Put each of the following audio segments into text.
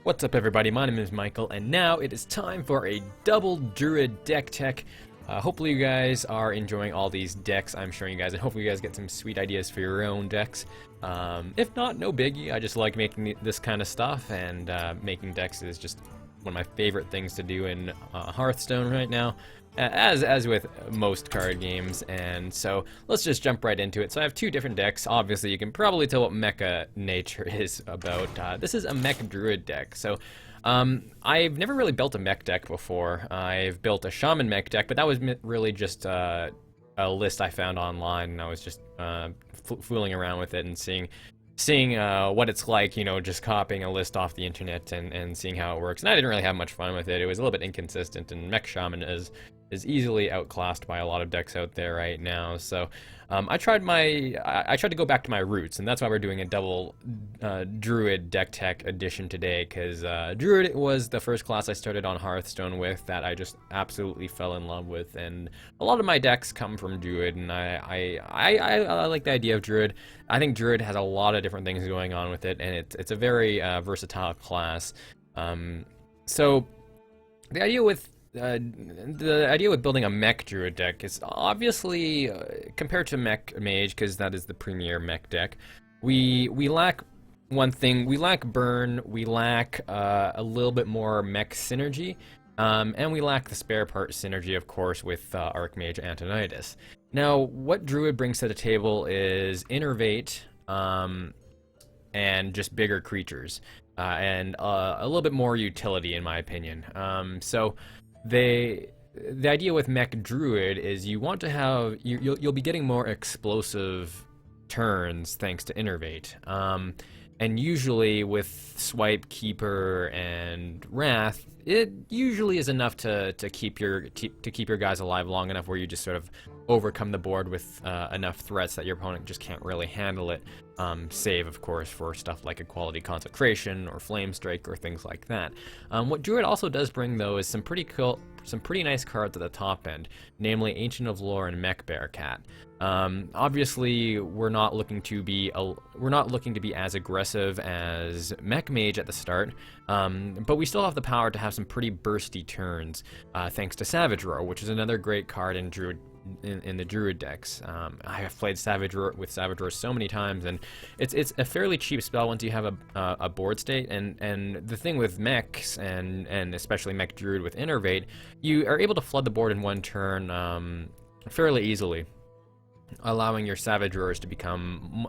What's up everybody, my name is Michael, and now it is time for a double Druid deck tech. Hopefully you guys are enjoying all these decks I'm showing you guys, and hopefully you guys get some sweet ideas for your own decks. If not, no biggie, I just like making this kind of stuff, and making decks is just one of my favorite things to do in Hearthstone right now. As with most card games, and so let's just jump right into it. So I have two different decks. Obviously, you can probably tell what mecha nature is about. This is a mech druid deck. So I've never really built a mech deck before. I've built a shaman mech deck, but that was really just a list I found online, and I was just fooling around with it and seeing what it's like, you know, just copying a list off the internet and seeing how it works. And I didn't really have much fun with it. It was a little bit inconsistent, and mech shaman is easily outclassed by a lot of decks out there right now. So I tried to go back to my roots, and that's why we're doing a double Druid deck tech edition today, because Druid was the first class I started on Hearthstone with that I just absolutely fell in love with, and a lot of my decks come from Druid, and I like the idea of Druid. I think Druid has a lot of different things going on with it, and it's a very versatile class. So the idea with building a mech druid deck is obviously compared to mech mage, because that is the premier mech deck. We lack one thing. We lack burn. We lack a little bit more mech synergy, and we lack the spare part synergy, of course, with Archmage Antonidas. Now, what druid brings to the table is innervate and just bigger creatures, and a little bit more utility, in my opinion. So the idea with mech druid is you want to have you'll be getting more explosive turns thanks to innervate, and usually with swipe, keeper, and wrath, it usually is enough to keep your guys alive long enough where you just sort of overcome the board with enough threats that your opponent just can't really handle it. Save, of course, for stuff like Equality Consecration or Flame Strike or things like that. What Druid also does bring, though, is some pretty nice cards at the top end, namely Ancient of Lore and Mech Bearcat. Obviously, we're not looking to be as aggressive as Mech Mage at the start, but we still have the power to have some pretty bursty turns, thanks to Savage Roar, which is another great card in Druid. In the Druid decks. I have played Savage Roar so many times, and it's a fairly cheap spell once you have a board state. And the thing with mechs and especially Mech Druid with Innervate, you are able to flood the board in one turn fairly easily, allowing your Savage Roars to become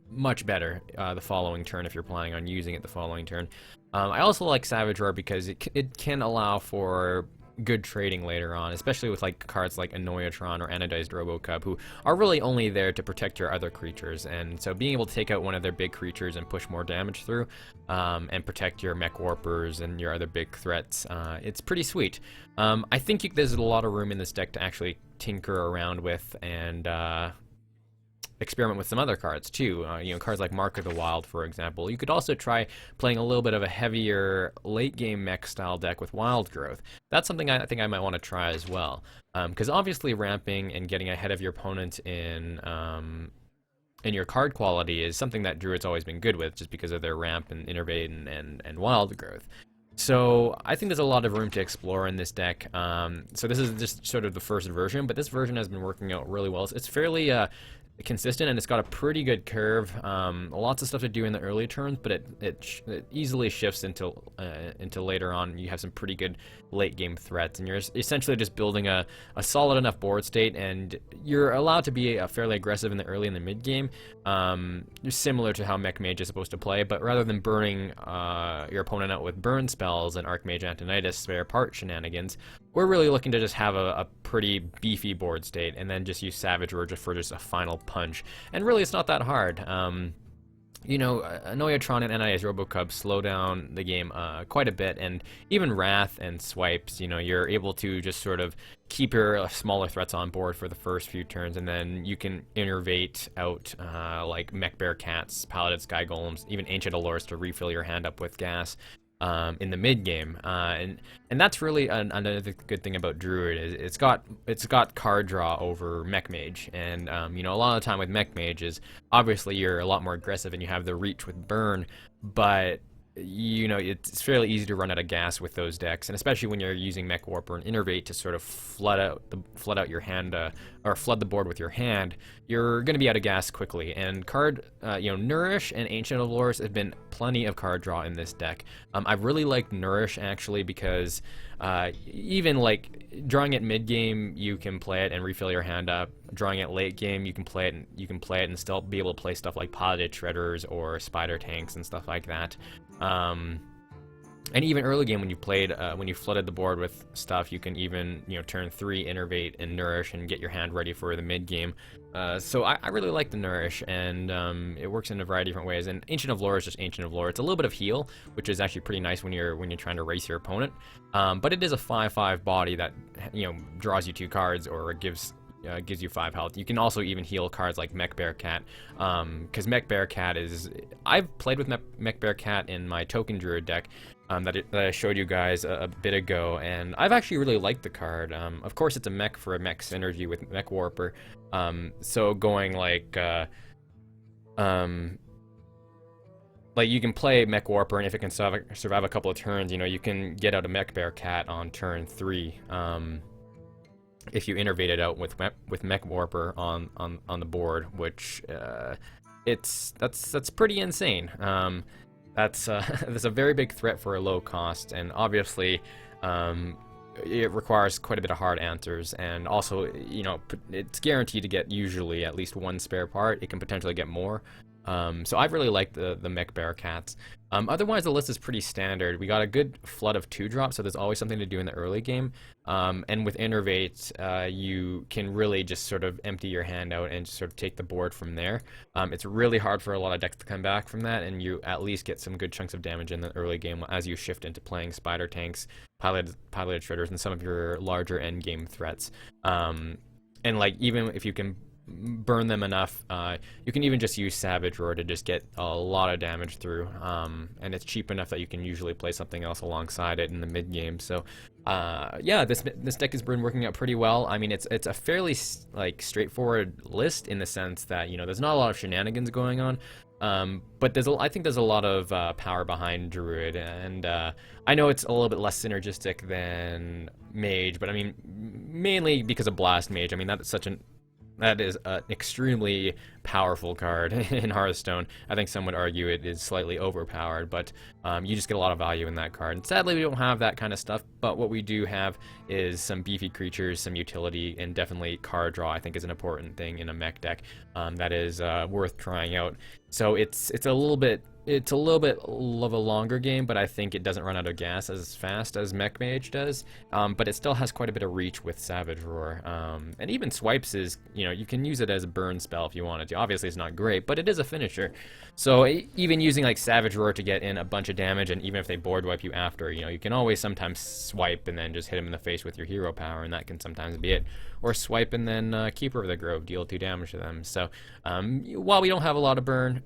much better the following turn if you're planning on using it the following turn. I also like Savage Roar because it can allow for good trading later on, especially with like cards like Annoyatron or Anodized Robocub, who are really only there to protect your other creatures, and so being able to take out one of their big creatures and push more damage through, and protect your Mech Warpers and your other big threats, it's pretty sweet. I think there's a lot of room in this deck to actually tinker around with and experiment with some other cards too. You know, cards like Mark of the Wild, for example. You could also try playing a little bit of a heavier late game mech style deck with Wild Growth. That's something I think I might want to try as well, because obviously ramping and getting ahead of your opponent in your card quality is something that Druid's always been good with, just because of their ramp and innervate and Wild Growth. So I think there's a lot of room to explore in this deck. So this is just sort of the first version, but this version has been working out really well. It's fairly consistent, and it's got a pretty good curve. Lots of stuff to do in the early turns, but it easily shifts into later on. You have some pretty good late game threats, and you're essentially just building a solid enough board state, and you're allowed to be fairly aggressive in the early and the mid game, similar to how Mech Mage is supposed to play. But rather than burning your opponent out with burn spells and Archmage Antonidas spare part shenanigans, we're really looking to just have a pretty beefy board state, and then just use Savage Roar for just a final punch. And really, it's not that hard. You know, Annoyatron and Anodized Robocub slow down the game quite a bit, and even Wrath and Swipes, you know, you're able to just sort of keep your smaller threats on board for the first few turns, and then you can innervate out like Mech Bearcats, Paladin Sky Golems, even Ancient Allures to refill your hand up with gas in the mid game, and that's really another good thing about Druid is it's got card draw over Mech Mage, and you know, a lot of the time with Mech Mage is obviously you're a lot more aggressive and you have the reach with burn, but you know, it's fairly easy to run out of gas with those decks, and especially when you're using Mech Warper and Innervate to sort of flood out your hand, or flood the board with your hand, you're going to be out of gas quickly. And Nourish and Ancient of Lores have been plenty of card draw in this deck. I really like Nourish actually because even like drawing it mid game, you can play it and refill your hand up. Drawing it late game, you can play it and still be able to play stuff like Potted Shredders or Spider Tanks and stuff like that. And even early game when you flooded the board with stuff, you can even, turn 3 Innervate and Nourish and get your hand ready for the mid game. So I really like the Nourish, and it works in a variety of different ways. And Ancient of Lore is just Ancient of Lore. It's a little bit of heal, which is actually pretty nice when you're trying to race your opponent. But it is a 5/5 body that draws you 2 cards or gives you 5 health. You can also even heal cards like Mech Bearcat, because Mech Bearcat is... I've played with Mech Bearcat in my Token Druid deck that I showed you guys a bit ago, and I've actually really liked the card. Of course, it's a mech for a mech synergy with Mech Warper, so going like you can play Mech Warper, and if it can survive a couple of turns, you can get out a Mech Bearcat on turn 3. If you innervate it out with Mech Warper on the board, which that's pretty insane. That's a very big threat for a low cost, and obviously it requires quite a bit of hard answers, and also it's guaranteed to get usually at least 1 spare part. It can potentially get more. So I really like the Mech Bearcats. Otherwise, the list is pretty standard. We got a good flood of 2-drops, so there's always something to do in the early game. And with Innervate, you can really just sort of empty your hand out and just sort of take the board from there. It's really hard for a lot of decks to come back from that, and you at least get some good chunks of damage in the early game as you shift into playing Spider Tanks, Piloted Shredders, and some of your larger end game threats. And like even if you can burn them enough, you can even just use Savage Roar to just get a lot of damage through, and it's cheap enough that you can usually play something else alongside it in the mid game. So yeah, this deck has been working out pretty well. I mean, it's a fairly straightforward list in the sense that there's not a lot of shenanigans going on, but I think there's a lot of power behind Druid, and I know it's a little bit less synergistic than Mage, but I mean mainly because of Blast Mage. I mean that is an extremely powerful card in Hearthstone. I think some would argue it is slightly overpowered, but you just get a lot of value in that card. And sadly, we don't have that kind of stuff, but what we do have is some beefy creatures, some utility, and definitely card draw, I think, is an important thing in a mech deck that is worth trying out. So it's a little bit of a longer game, but I think it doesn't run out of gas as fast as Mech Mage does. But it still has quite a bit of reach with Savage Roar. And even Swipes is, you can use it as a burn spell if you wanted to. Obviously, it's not great, but it is a finisher. So even using like Savage Roar to get in a bunch of damage, and even if they board wipe you after, you can always sometimes swipe and then just hit them in the face with your hero power, and that can sometimes be it. Or swipe and then Keeper of the Grove, deal 2 damage to them. So while we don't have a lot of burn,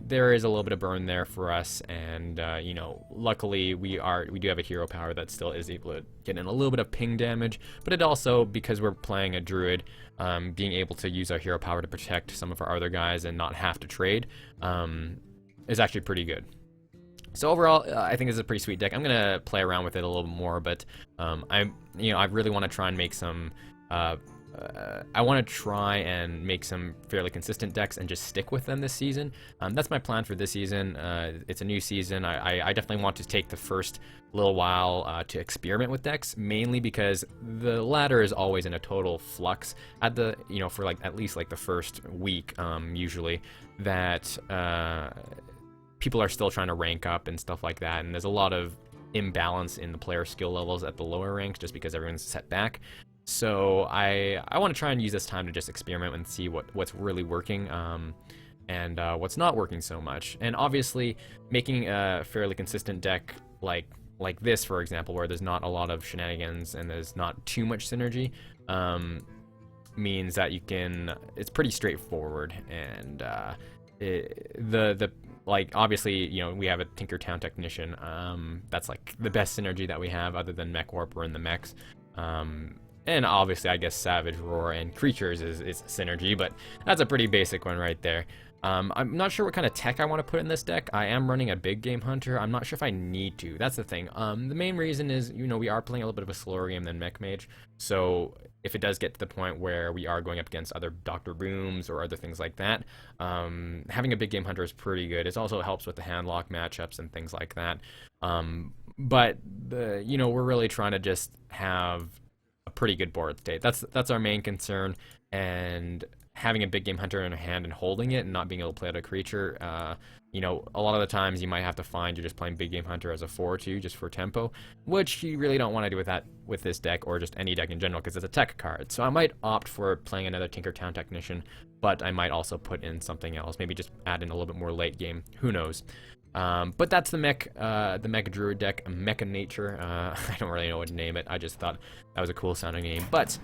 there is a little bit of burn there for us, and luckily we do have a hero power that still is able to get in a little bit of ping damage, but it also, because we're playing a Druid, being able to use our hero power to protect some of our other guys and not have to trade is actually pretty good. So overall, I think this is a pretty sweet deck. I'm gonna play around with it a little bit more, but I really want to try and make some. I want to try and make some fairly consistent decks and just stick with them this season. That's my plan for this season. It's a new season. I definitely want to take the first little while to experiment with decks, mainly because the ladder is always in a total flux at the for at least the first week, usually, that people are still trying to rank up and stuff like that, and there's a lot of imbalance in the player skill levels at the lower ranks just because everyone's set back. So I want to try and use this time to just experiment and see what's really working and what's not working so much. And obviously, making a fairly consistent deck like this, for example, where there's not a lot of shenanigans and there's not too much synergy, means that it's pretty straightforward. And obviously, we have a Tinkertown Technician. That's the best synergy that we have other than Mech Warper and the mechs. And obviously, I guess Savage Roar and Creatures is synergy, but that's a pretty basic one right there. I'm not sure what kind of tech I want to put in this deck. I am running a big game hunter. I'm not sure if I need to. That's the thing. The main reason is, we are playing a little bit of a slower game than Mech Mage. So if it does get to the point where we are going up against other Dr. Booms or other things like that, having a big game hunter is pretty good. It also helps with the handlock matchups and things like that. But we're really trying to just have a pretty good board state. That's our main concern, and having a big game hunter in a hand and holding it and not being able to play out a creature, a lot of the times you might have to find you're just playing big game hunter as a 4/2 just for tempo, which you really don't want to do with this deck or just any deck in general because it's a tech card. So I might opt for playing another Tinkertown Technician, but I might also put in something else, maybe just add in a little bit more late game. Who knows? But that's the Mech Druid deck, Mecha Nature. I don't really know what to name it. I just thought that was a cool sounding name. But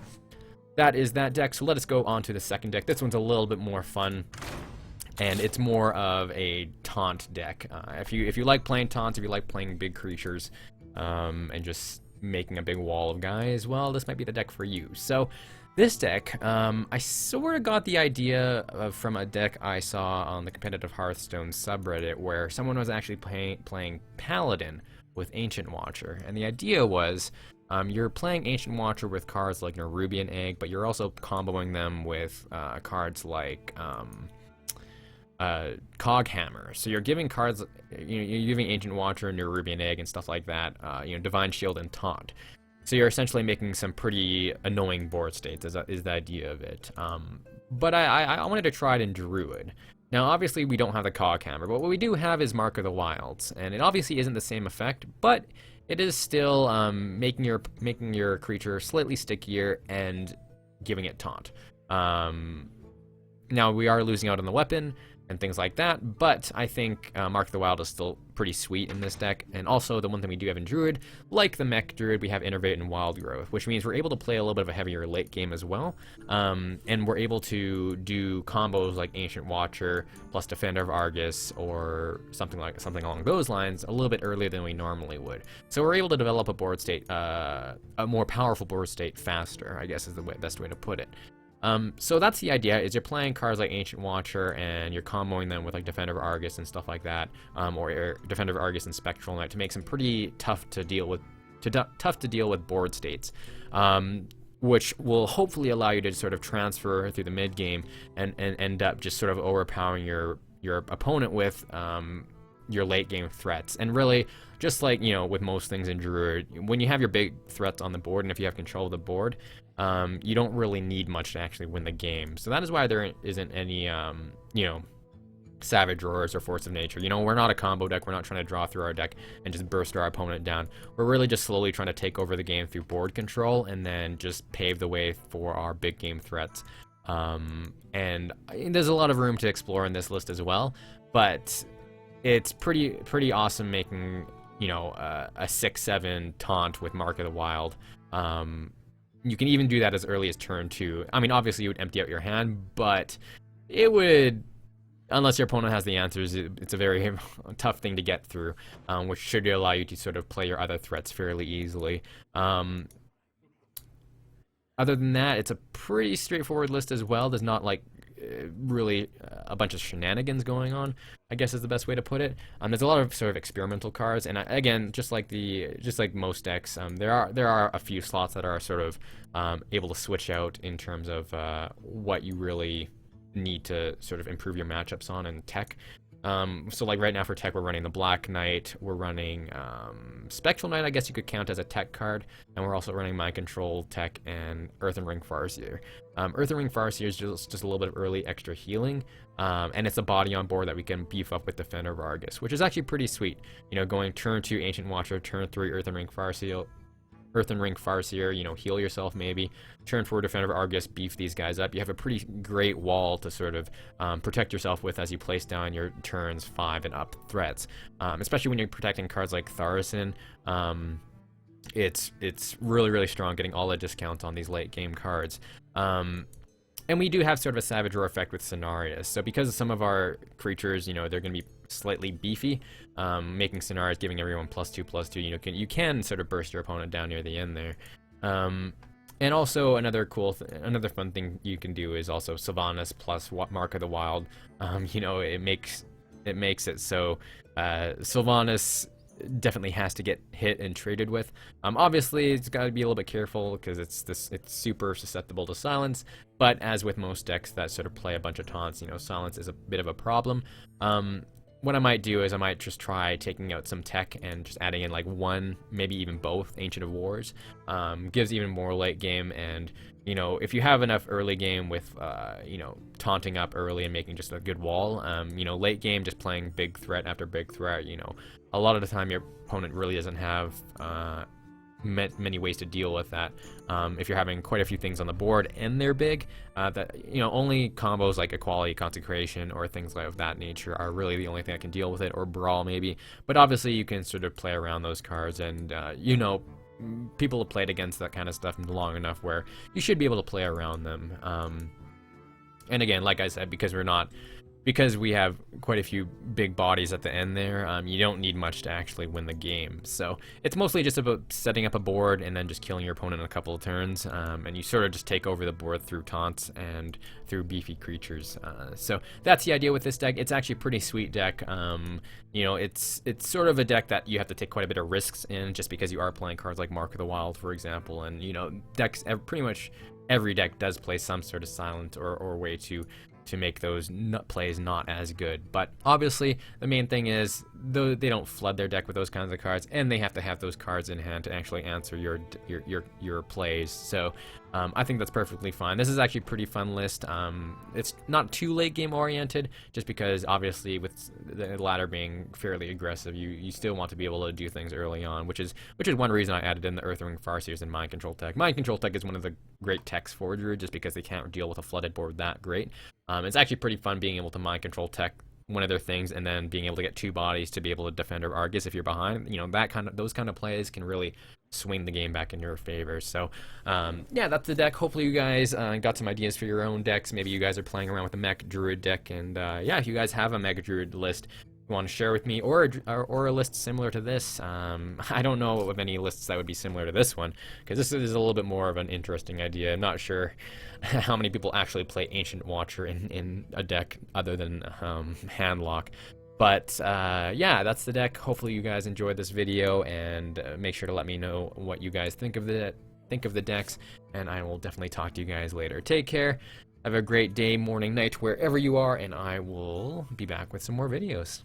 that is that deck. So let us go on to the second deck. This one's a little bit more fun, and it's more of a taunt deck. If you like playing taunts, if you like playing big creatures, and just making a big wall of guys, well, this might be the deck for you. So this deck, I sort of got the idea from a deck I saw on the competitive Hearthstone subreddit where someone was actually playing Paladin with Ancient Watcher. And the idea was you're playing Ancient Watcher with cards like Nerubian Egg, but you're also comboing them with cards like Coghammer. So you're giving cards, you're giving Ancient Watcher, Nerubian Egg, and stuff like that, Divine Shield and Taunt. So you're essentially making some pretty annoying board states, is the idea of it. But I wanted to try it in Druid. Now, obviously, we don't have the Coghammer, but what we do have is Mark of the Wilds, and it obviously isn't the same effect, but it is still making your creature slightly stickier and giving it taunt. Now, we are losing out on the weapon and things like that, but I think Mark of the Wild is still pretty sweet in this deck. And also, the one thing we do have in Druid, like the Mech Druid, we have Innervate and Wild Growth, which means we're able to play a little bit of a heavier late game as well. And we're able to do combos like Ancient Watcher plus Defender of Argus or something along those lines a little bit earlier than we normally would. So we're able to develop a board state, a more powerful board state faster, I guess is the best way to put it. So that's the idea, is you're playing cards like Ancient Watcher and you're comboing them with like Defender of Argus and stuff like that, or Defender of Argus and Spectral Knight to make some pretty tough to deal with board states, which will hopefully allow you to sort of transfer through the mid game and end up just sort of overpowering your opponent with your late game threats. And really, just like with most things in Druid, when you have your big threats on the board and if you have control of the board, you don't really need much to actually win the game. So that is why there isn't any Savage Roars or Force of Nature. We're not a combo deck. We're not trying to draw through our deck and just burst our opponent down. We're really just slowly trying to take over the game through board control and then just pave the way for our big game threats. And there's a lot of room to explore in this list as well, but it's pretty awesome making a 6/7 taunt with Mark of the Wild. You can even do that as early as turn 2. I mean, obviously you would empty out your hand, but it would, unless your opponent has the answers, it's a very tough thing to get through, which should allow you to sort of play your other threats fairly easily. Other than that, it's a pretty straightforward list as well. There's not like really a bunch of shenanigans going on, I guess is the best way to put it. There's a lot of sort of experimental cards, and again, just like most decks, there are a few slots that are sort of able to switch out in terms of what you really need to sort of improve your matchups on in tech. So like right now for tech, we're running the Black Knight, we're running Spectral Knight, I guess you could count as a tech card, and we're also running Mind Control tech and Earthen Ring Farseer. Earthen Ring Farseer is just a little bit of early extra healing, and it's a body on board that we can beef up with Defender of Argus, which is actually pretty sweet. Going turn 2 Ancient Watcher, turn 3 Earthen Ring Farseer, heal yourself maybe. Turn 4 Defender of Argus, beef these guys up. You have a pretty great wall to sort of protect yourself with as you place down your turns 5 and up threats. Especially when you're protecting cards like Thaurissan. It's really strong, getting all the discounts on these late game cards. And we do have sort of a Savage Roar effect with Cenarius. So because some of our creatures, they're going to be slightly beefy, making Cenarius, giving everyone +2/+2, you can sort of burst your opponent down near the end there. And also another fun thing you can do is also Sylvanas plus Mark of the Wild. You know, it makes it so Sylvanas definitely has to get hit and traded with. Obviously, it's got to be a little bit careful because it's super susceptible to silence. But as with most decks that sort of play a bunch of taunts, you know, silence is a bit of a problem. What I might do is I might just try taking out some tech and just adding in like one, maybe even both Ancient of Wars. Gives even more late game, and you know, if you have enough early game with you know, taunting up early and making just a good wall, you know, late game just playing big threat after big threat, you know, a lot of the time your opponent really doesn't have many ways to deal with that. If you're having quite a few things on the board and they're big, that, you know, only combos like Equality, Consecration, or things like of that nature are really the only thing that can deal with it, or Brawl maybe. But obviously you can sort of play around those cards, and you know, people have played against that kind of stuff long enough where you should be able to play around them. And again, like I said, because we have quite a few big bodies at the end there, you don't need much to actually win the game. So it's mostly just about setting up a board and then just killing your opponent in a couple of turns, and you sort of just take over the board through taunts and through beefy creatures. So that's the idea with this deck. It's actually a pretty sweet deck. You know, it's sort of a deck that you have to take quite a bit of risks in, just because you are playing cards like Mark of the Wild, for example, and you know, decks, pretty much every deck does play some sort of silent or way to make those plays not as good. But obviously the main thing is, though, they don't flood their deck with those kinds of cards, and they have to have those cards in hand to actually answer your plays. So I think that's perfectly fine. This is actually a pretty fun list. It's not too late game oriented, just because obviously with the ladder being fairly aggressive, you still want to be able to do things early on, which is one reason I added in the Earthring Farseers and Mind Control tech. Mind Control tech is one of the great techs for Druid, just because they can't deal with a flooded board that great. It's actually pretty fun being able to Mind Control tech one of their things, and then being able to get two bodies to be able to defend or Argus if you're behind. You know, those kind of plays can really swing the game back in your favor. So yeah, that's the deck. Hopefully you guys got some ideas for your own decks. Maybe you guys are playing around with a Mech Druid deck, and yeah, if you guys have a Mech Druid list you want to share with me, or a list similar to this, I don't know of any lists that would be similar to this one, because this is a little bit more of an interesting idea. I'm not sure how many people actually play Ancient Watcher in a deck other than Handlock. But yeah, that's the deck. Hopefully you guys enjoyed this video, and make sure to let me know what you guys think of the decks, and I will definitely talk to you guys later. Take care. Have a great day, morning, night, wherever you are, and I will be back with some more videos.